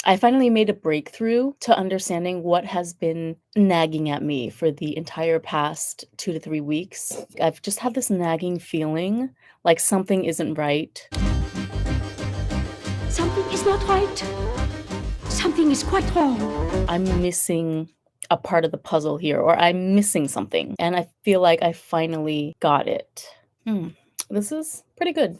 I finally made a breakthrough to understanding what has been nagging at me for the entire past 2 to 3 weeks. I've just had this nagging feeling like something isn't right. Something is not right. Something is quite wrong. I'm missing a part of the puzzle here, or I'm missing something, and I feel like I finally got it. Hmm, this is pretty good.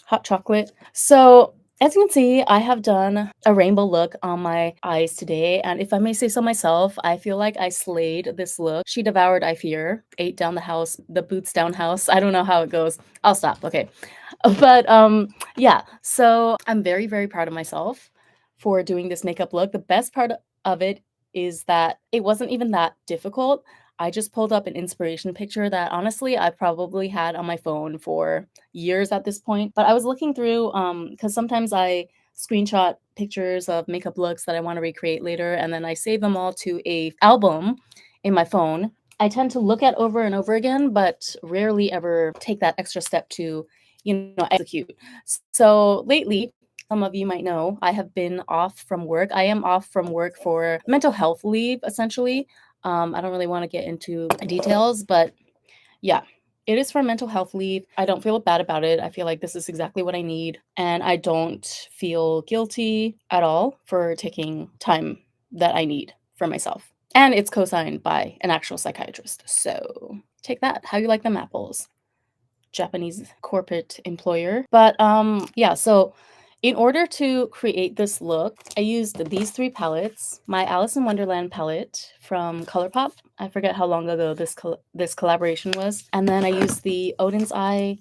Hot chocolate. So, as you can see, I have done a rainbow look on my eyes today, and if I may say so myself, I feel like I slayed this look. She devoured, I fear, ate down the house, the boots down house. I don't know how it goes. I'll stop. Okay. But yeah, so I'm very, very proud of myself for doing this makeup look. The best part of it is that it wasn't even that difficult. I just pulled up an inspiration picture that honestly I probably had on my phone for years at this point. But I was looking through because sometimes I screenshot pictures of makeup looks that I want to recreate later, and then I save them all to a album in my phone. I tend to look at over and over again, but rarely ever take that extra step to, execute. So lately, some of you might know, I have been off from work. I am off from work for mental health leave, essentially. I don't really want to get into details, but yeah, it is for mental health leave. I don't feel bad about it. I feel like this is exactly what I need. And I don't feel guilty at all for taking time that I need for myself. And it's co signed by an actual psychiatrist. So take that. How you like them apples? Japanese corporate employer. But yeah, so in order to create this look, I used these 3 palettes. My Alice in Wonderland palette from ColourPop. I forget how long ago this collaboration was. And then I used the Odin's Eye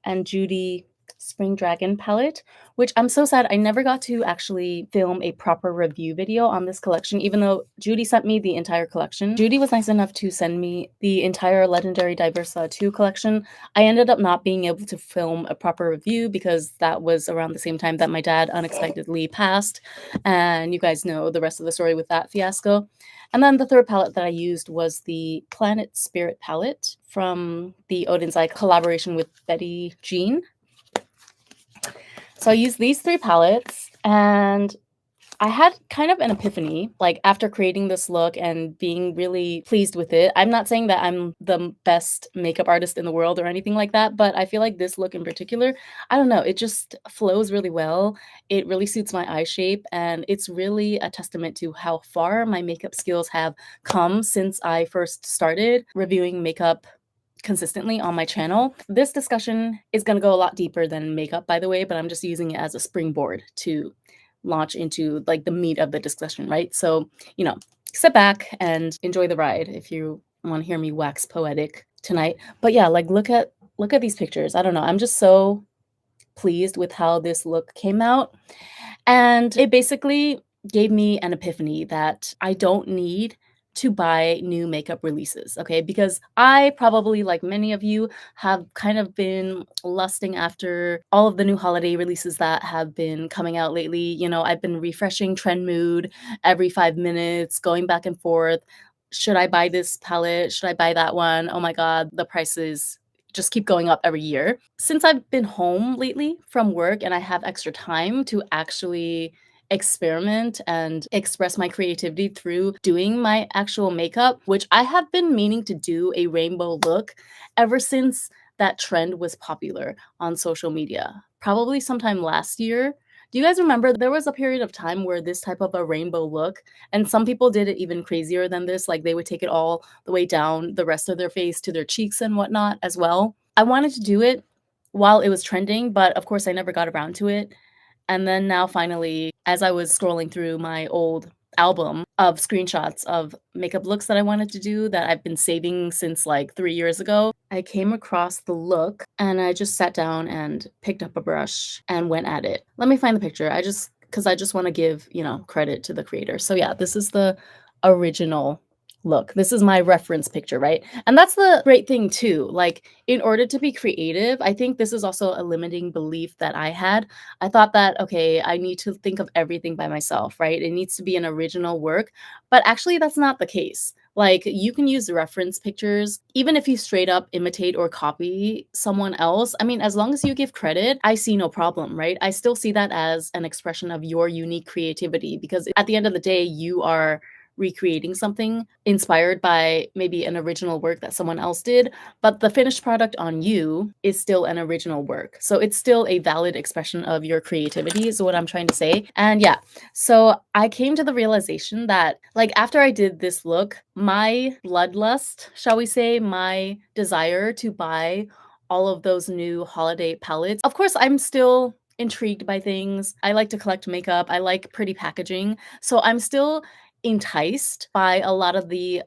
and Judy Spring Dragon palette, which I'm so sad I never got to actually film a proper review video on this collection, even though Judy sent me the entire collection. Judy was nice enough to send me the entire Legendary Diversa 2 collection. I ended up not being able to film a proper review because that was around the same time that my dad unexpectedly passed, and you guys know the rest of the story with that fiasco. And then the third palette that I used was the Planet Spirit palette from the Odin's Eye collaboration with Betty Jean. So I used these 3 palettes, and I had kind of an epiphany, like after creating this look and being really pleased with it. I'm not saying that I'm the best makeup artist in the world or anything like that, but I feel like this look in particular, I don't know, it just flows really well. It really suits my eye shape, and it's really a testament to how far my makeup skills have come since I first started reviewing makeup consistently on my channel. This discussion is going to go a lot deeper than makeup, by the way, but I'm just using it as a springboard to launch into like the meat of the discussion, right? So, sit back and enjoy the ride if you want to hear me wax poetic tonight. But yeah, like look at these pictures. I don't know. I'm just so pleased with how this look came out. And it basically gave me an epiphany that I don't need to buy new makeup releases, okay? Because I probably, like many of you, have kind of been lusting after all of the new holiday releases that have been coming out lately. I've been refreshing Trend Mood every 5 minutes, going back and forth. Should I buy this palette? Should I buy that one? Oh my God, the prices just keep going up every year. Since I've been home lately from work and I have extra time to actually experiment and express my creativity through doing my actual makeup, which I have been meaning to do a rainbow look ever since that trend was popular on social media, probably sometime last year. Do you guys remember there was a period of time where this type of a rainbow look, and some people did it even crazier than this, like they would take it all the way down the rest of their face to their cheeks and whatnot as well. I wanted to do it while it was trending, but of course I never got around to it. And then now finally, as I was scrolling through my old album of screenshots of makeup looks that I wanted to do that I've been saving since like 3 years ago, I came across the look and I just sat down and picked up a brush and went at it. Let me find the picture. Because I just want to give, credit to the creator. So yeah, this is the original look. This is my reference picture, right? And that's the great thing too. Like, in order to be creative, I think this is also a limiting belief that I had. I thought that, okay, I need to think of everything by myself, right? It needs to be an original work. But actually, that's not the case. Like, you can use reference pictures, even if you straight up imitate or copy someone else. I mean, as long as you give credit, I see no problem, right? I still see that as an expression of your unique creativity because at the end of the day, you are recreating something inspired by maybe an original work that someone else did, but the finished product on you is still an original work. So it's still a valid expression of your creativity, is what I'm trying to say. And yeah, so I came to the realization that, like, after I did this look, my bloodlust, shall we say, my desire to buy all of those new holiday palettes. Of course, I'm still intrigued by things. I like to collect makeup. I like pretty packaging. So I'm still enticed by a lot of the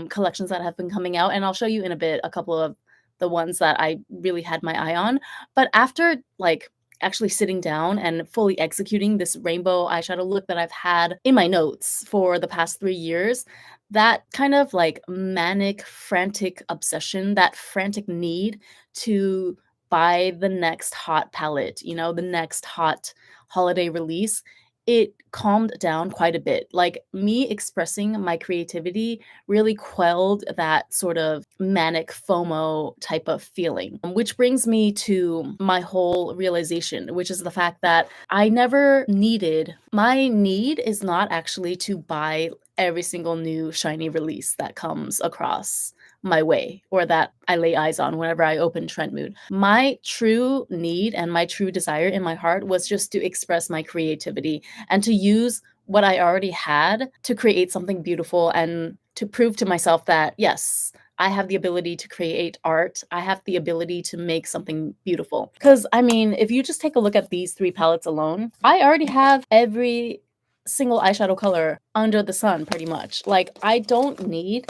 collections that have been coming out. And I'll show you in a bit a couple of the ones that I really had my eye on. But after, like, actually sitting down and fully executing this rainbow eyeshadow look that I've had in my notes for the past 3 years, that kind of like manic, frantic obsession, that frantic need to buy the next hot palette, you know, the next hot holiday release, it calmed down quite a bit. Like, me expressing my creativity really quelled that sort of manic FOMO type of feeling, which brings me to my whole realization, which is the fact that I never needed, my need is not actually to buy every single new shiny release that comes across my way or that I lay eyes on whenever I open Trendmood. My true need and my true desire in my heart was just to express my creativity and to use what I already had to create something beautiful and to prove to myself that, yes, I have the ability to create art. I have the ability to make something beautiful. Because, I mean, if you just take a look at these 3 palettes alone, I already have every single eyeshadow color under the sun, pretty much. Like, I don't need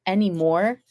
any more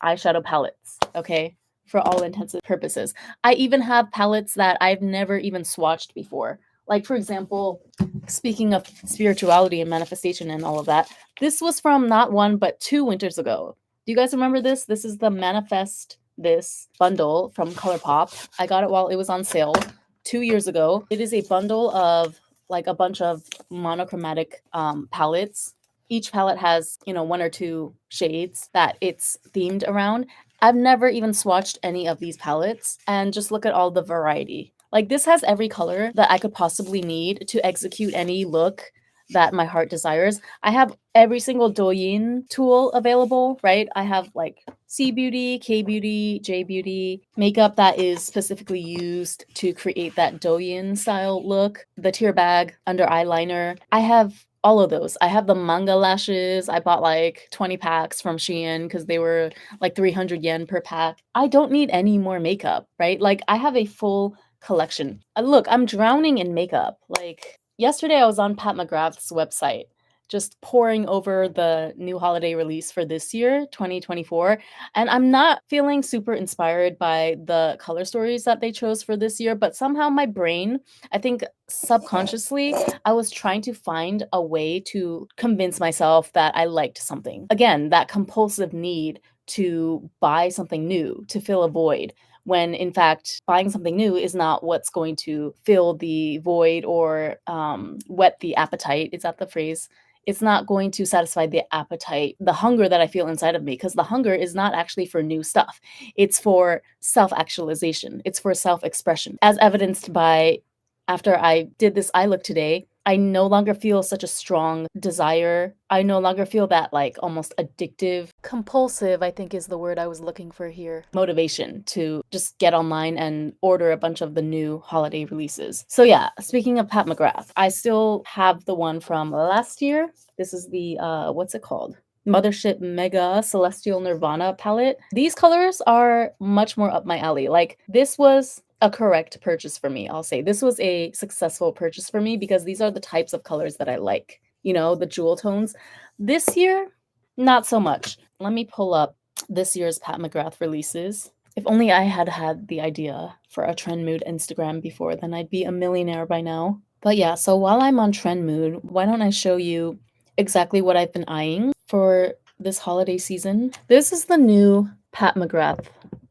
eyeshadow palettes, okay? For all intents and purposes. I even have palettes that I've never even swatched before. Like, for example, speaking of spirituality and manifestation and all of that, this was from not one, but 2 winters ago. Do you guys remember this? This is the Manifest This bundle from ColourPop. I got it while it was on sale 2 years ago. It is a bundle of like a bunch of monochromatic palettes. Each palette has, you know, 1 or 2 shades that it's themed around. I've never even swatched any of these palettes, and just look at all the variety. Like, this has every color that I could possibly need to execute any look that my heart desires. I have every single Douyin tool available, right? I have like C Beauty, K Beauty, J Beauty, makeup that is specifically used to create that Douyin style look, the tear bag under eyeliner. I have all of those. I have the manga lashes. I bought like 20 packs from Shein because they were like 300 yen per pack. I don't need any more makeup, right? Like, I have a full collection. Look, I'm drowning in makeup. Like, yesterday I was on Pat McGrath's website, just poring over the new holiday release for this year, 2024. And I'm not feeling super inspired by the color stories that they chose for this year, but somehow my brain, I think subconsciously, I was trying to find a way to convince myself that I liked something. Again, that compulsive need to buy something new, to fill a void, when in fact buying something new is not what's going to fill the void or whet the appetite. Is that the phrase? It's not going to satisfy the appetite, the hunger that I feel inside of me, because the hunger is not actually for new stuff. It's for self-actualization. It's for self-expression. As evidenced by, after I did this eye look today, I no longer feel such a strong desire. I no longer feel that like almost addictive, compulsive, I think is the word I was looking for here, motivation to just get online and order a bunch of the new holiday releases. So yeah, speaking of Pat McGrath, I still have the one from last year. This is the, what's it called? Mothership Mega Celestial Nirvana palette. These colors are much more up my alley. Like, this was a correct purchase for me, I'll say. This was a successful purchase for me because these are the types of colors that I like, you know, the jewel tones. This year, not so much. Let me pull up this year's Pat McGrath releases. If only I had had the idea for a Trendmood Instagram before, then I'd be a millionaire by now. But yeah, so while I'm on Trendmood, why don't I show you exactly what I've been eyeing for this holiday season. This is the new Pat McGrath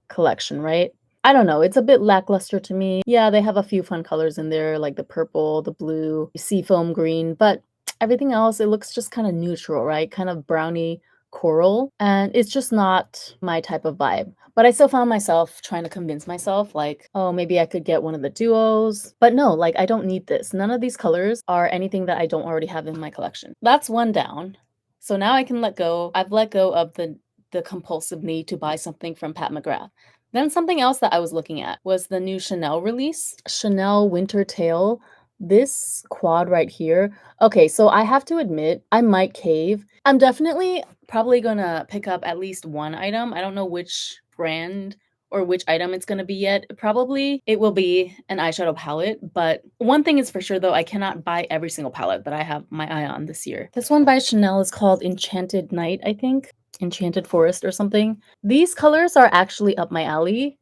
collection, right? I don't know, it's a bit lackluster to me. Yeah, they have a few fun colors in there, like the purple, the blue, seafoam green, but everything else, it looks just kind of neutral, right? Kind of brownie, coral, and it's just not my type of vibe. But I still found myself trying to convince myself, like, oh, maybe I could get one of the duos. But no, like, I don't need this. None of these colors are anything that I don't already have in my collection. That's one down. So now I can let go. I've let go of the compulsive need to buy something from Pat McGrath. Then something else that I was looking at was the new Chanel release, Chanel Winter Tail. This quad right here. Okay, so I have to admit, I might cave. I'm definitely probably gonna pick up at least one item. I don't know which brand or which item it's gonna be yet. Probably it will be an eyeshadow palette, but one thing is for sure though, I cannot buy every single palette that I have my eye on this year. This one by Chanel is called Enchanted Night, I think. Enchanted Forest or something. These colors are actually up my alley.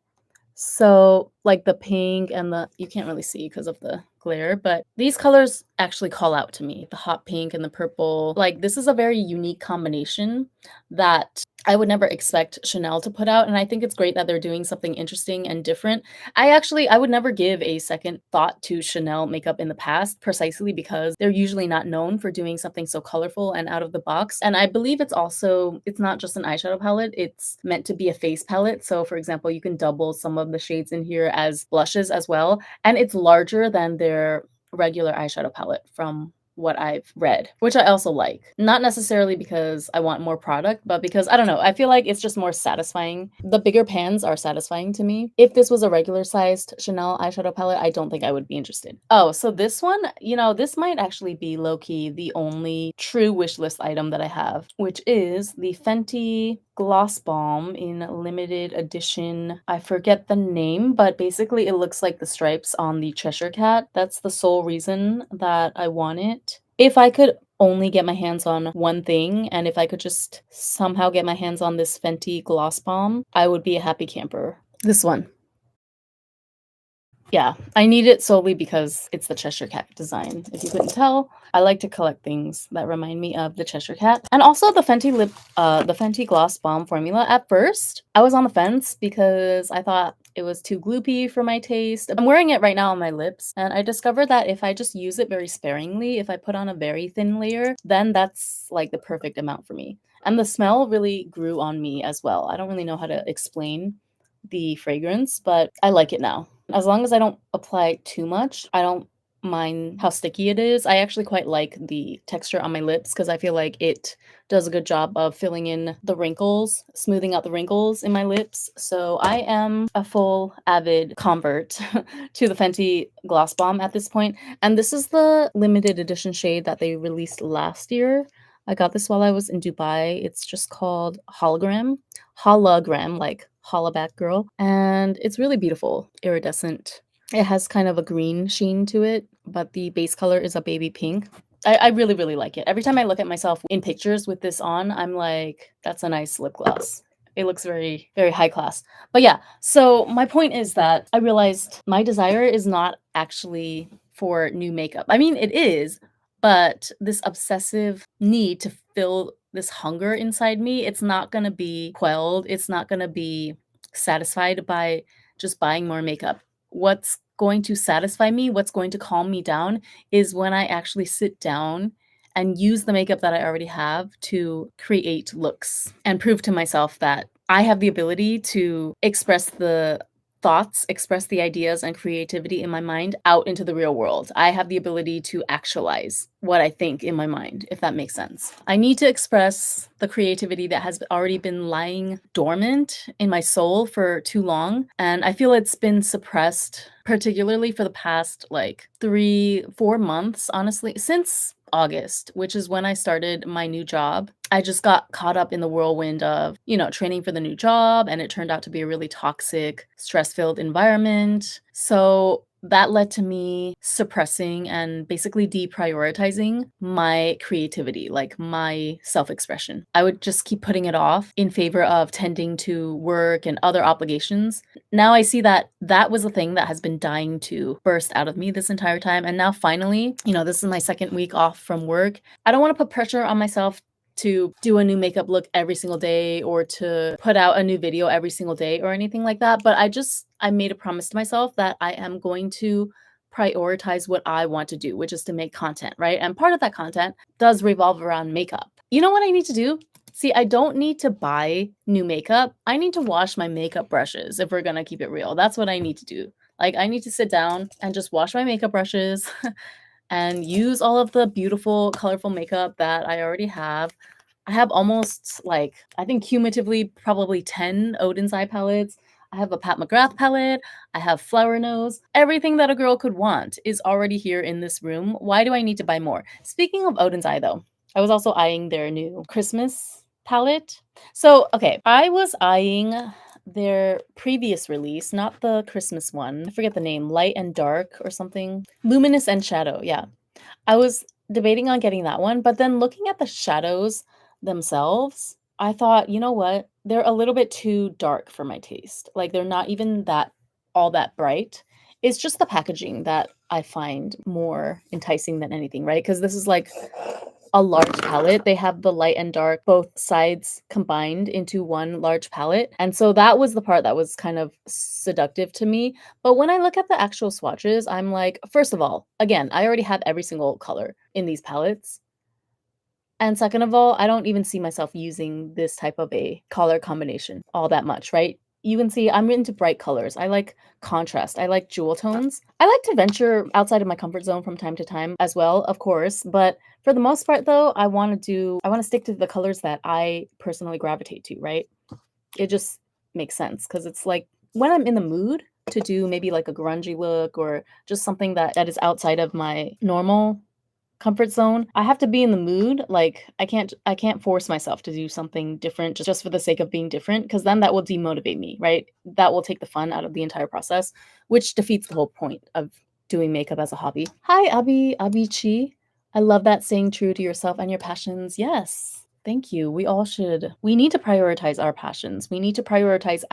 So, like the pink and you can't really see because of the glare, but these colors actually call out to me. The hot pink and the purple. Like, this is a very unique combination that I would never expect Chanel to put out. And I think it's great that they're doing something interesting and different. I would never give a second thought to Chanel makeup in the past, precisely because they're usually not known for doing something so colorful and out of the box. And I believe it's not just an eyeshadow palette, it's meant to be a face palette. So for example, you can double some of the shades in here as blushes as well. And it's larger than their regular eyeshadow palette from what I've read, which I also like. Not necessarily because I want more product, but because I don't know, I feel like it's just more satisfying. The bigger pans are satisfying to me. If this was a regular sized Chanel eyeshadow palette, I don't think I would be interested. Oh, so this one, this might actually be low-key the only true wish list item that I have, which is the Fenty Gloss Balm in limited edition. I forget the name, but basically it looks like the stripes on the Cheshire Cat. That's the sole reason that I want it. If I could only get my hands on one thing, and if I could just somehow get my hands on this Fenty Gloss Balm, I would be a happy camper. This one. Yeah, I need it solely because it's the Cheshire Cat design. If you couldn't tell, I like to collect things that remind me of the Cheshire Cat. And also the Fenty Gloss Balm formula. At first, I was on the fence because I thought it was too gloopy for my taste. I'm wearing it right now on my lips, and I discovered that if I just use it very sparingly, if I put on a very thin layer, then that's like the perfect amount for me. And the smell really grew on me as well. I don't really know how to explain the fragrance, but I like it now. As long as I don't apply too much, I don't mind how sticky it is. I actually quite like the texture on my lips because I feel like it does a good job of filling in the wrinkles, smoothing out the wrinkles in my lips. So I am a full avid convert to the Fenty Gloss Balm at this point. And this is the limited edition shade that they released last year. I got this while I was in Dubai. It's just called Hologram, like hollaback girl. And it's really beautiful, iridescent. It has kind of a green sheen to it, but the base color is a baby pink. I really, really like it. Every time I look at myself in pictures with this on, I'm like, that's a nice lip gloss. It looks very, very high class. But yeah, so my point is that I realized my desire is not actually for new makeup. I mean, it is, but this obsessive need to fill this hunger inside me, it's not going to be quelled. It's not going to be satisfied by just buying more makeup. What's going to satisfy me, what's going to calm me down is when I actually sit down and use the makeup that I already have to create looks and prove to myself that I have the ability to express the thoughts, express the ideas and creativity in my mind out into the real world. I have the ability to actualize what I think in my mind, if that makes sense. I need to express the creativity that has already been lying dormant in my soul for too long. And I feel it's been suppressed, particularly for the past like 3-4 months, honestly, since August, which is when I started my new job. I just got caught up in the whirlwind of, training for the new job, and it turned out to be a really toxic, stress-filled environment. So that led to me suppressing and basically deprioritizing my creativity, like my self-expression. I would just keep putting it off in favor of tending to work and other obligations. Now I see that that was a thing that has been dying to burst out of me this entire time. And now finally, this is my second week off from work. I don't want to put pressure on myself to do a new makeup look every single day or to put out a new video every single day or anything like that. But I made a promise to myself that I am going to prioritize what I want to do, which is to make content, right? And part of that content does revolve around makeup. You know what I need to do? See, I don't need to buy new makeup. I need to wash my makeup brushes if we're gonna keep it real. That's what I need to do. Like, I need to sit down and just wash my makeup brushes and use all of the beautiful, colorful makeup that I already have. I have almost like, I think cumulatively, probably 10 Odin's Eye palettes. I have a Pat McGrath palette. I have Flower Nose. Everything that a girl could want is already here in this room. Why do I need to buy more? Speaking of Odin's Eye, though, I was also eyeing their new Christmas palette. So, okay, I was eyeing their previous release, not the Christmas one. I forget the name, Light and Dark or something. Luminous and Shadow, yeah. I was debating on getting that one, but then looking at the shadows themselves, I thought, you know what? They're a little bit too dark for my taste. Like they're not even that all that bright. It's just the packaging that I find more enticing than anything, right? Because this is like a large palette. They have the light and dark, both sides combined into one large palette. And so that was the part that was kind of seductive to me. But when I look at the actual swatches, I'm like, first of all, again, I already have every single color in these palettes. And second of all, I don't even see myself using this type of a color combination all that much, right? You can see I'm into bright colors. I like contrast. I like jewel tones. I like to venture outside of my comfort zone from time to time as well, of course. But for the most part, though, I want to stick to the colors that I personally gravitate to, right? It just makes sense because it's like when I'm in the mood to do maybe like a grungy look or just something that is outside of my normal comfort zone. I have to be in the mood. Like I can't force myself to do something different just for the sake of being different because then that will demotivate me, right? That will take the fun out of the entire process, which defeats the whole point of doing makeup as a hobby. Hi, Abichi. I love that saying true to yourself and your passions. Yes. Thank you. We all should. We need to prioritize our passions. We need to prioritize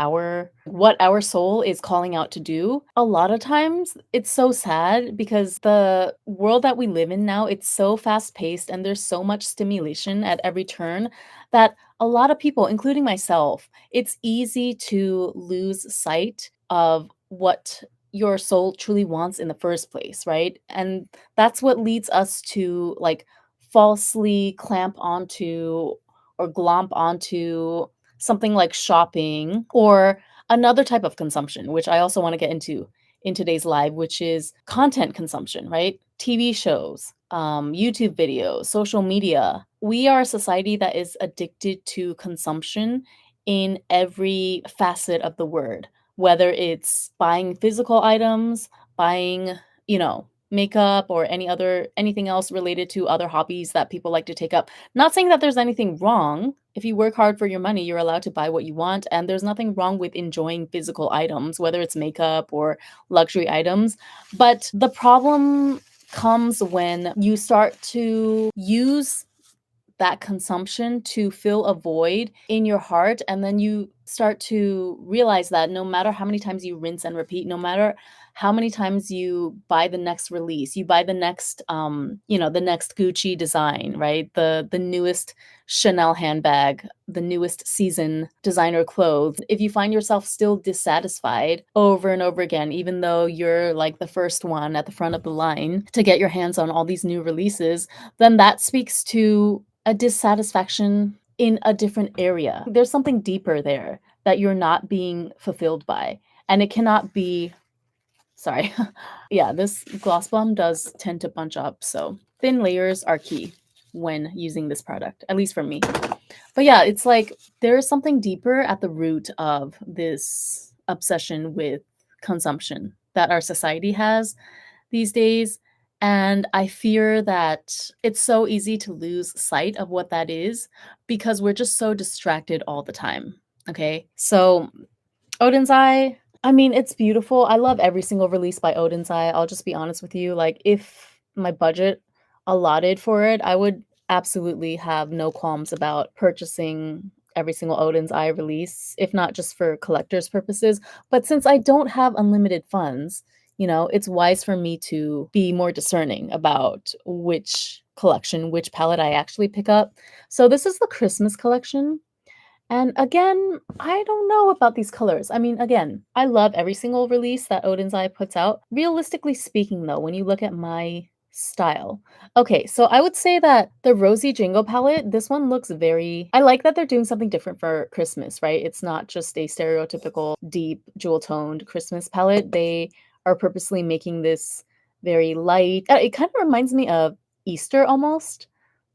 what our soul is calling out to do. A lot of times it's so sad because the world that we live in now, it's so fast-paced and there's so much stimulation at every turn that a lot of people, including myself, it's easy to lose sight of what your soul truly wants in the first place, right? And that's what leads us to like falsely clamp onto or glomp onto something like shopping or another type of consumption, which I also want to get into in today's live, which is content consumption, right? TV shows, YouTube videos, social media. We are a society that is addicted to consumption in every facet of the word, whether it's buying physical items, buying, makeup or anything else related to other hobbies that people like to take up. Not saying that there's anything wrong. If you work hard for your money, you're allowed to buy what you want, and there's nothing wrong with enjoying physical items, whether it's makeup or luxury items. But the problem comes when you start to use that consumption to fill a void in your heart, and then you start to realize that no matter how many times you rinse and repeat, no matter how many times you buy the next release, you buy the next the next Gucci design, right? The newest Chanel handbag, the newest season designer clothes. If you find yourself still dissatisfied over and over again, even though you're like the first one at the front of the line to get your hands on all these new releases, then that speaks to a dissatisfaction in a different area. There's something deeper there that you're not being fulfilled by. And it cannot be, sorry. Yeah, this gloss bomb does tend to bunch up. So thin layers are key when using this product, at least for me. But yeah, it's like there is something deeper at the root of this obsession with consumption that our society has these days. And I fear that it's so easy to lose sight of what that is because we're just so distracted all the time. Okay. So, Odin's Eye, I mean, it's beautiful. I love every single release by Odin's Eye. I'll just be honest with you. Like, if my budget allotted for it, I would absolutely have no qualms about purchasing every single Odin's Eye release, if not just for collector's purposes. But since I don't have unlimited funds, it's wise for me to be more discerning about which collection, which palette I actually pick up. So this is the Christmas collection. And again, I don't know about these colors. I mean, again, I love every single release that Odin's Eye puts out. Realistically speaking, though, when you look at my Style. Okay, so I would say that the Rosy Jingle palette, this one looks very I like that they're doing something different for Christmas, right? It's not just a stereotypical deep jewel-toned Christmas palette. They are purposely making this very light. It kind of reminds me of Easter almost.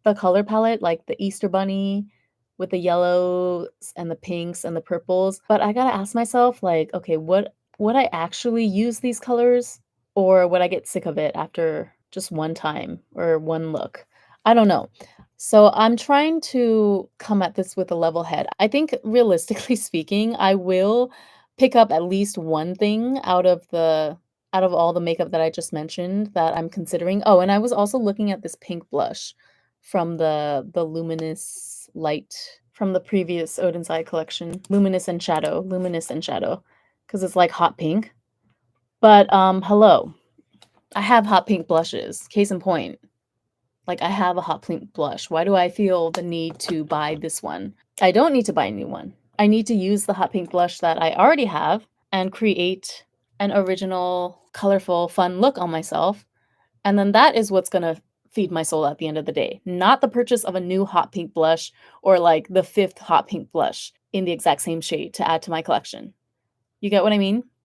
The color palette, like the Easter bunny with the yellows and the pinks and the purples. But I gotta ask myself, like, okay, would I actually use these colors? Or would I get sick of it after just one time or one look? I don't know. So I'm trying to come at this with a level head. I think realistically speaking, I will pick up at least one thing out of all the makeup that I just mentioned that I'm considering. Oh, and I was also looking at this pink blush from the Luminous Light from the previous Odin's Eye collection, Luminous and Shadow, because it's like hot pink. But, hello. I have hot pink blushes. Case in point, like, I have a hot pink blush. Why do I feel the need to buy this one? I don't need to buy a new one. I need to use the hot pink blush that I already have and create an original, colorful, fun look on myself, and then that is what's gonna feed my soul at the end of the day, not the purchase of a new hot pink blush or, like, the 5th hot pink blush in the exact same shade to add to my collection. You get what I mean?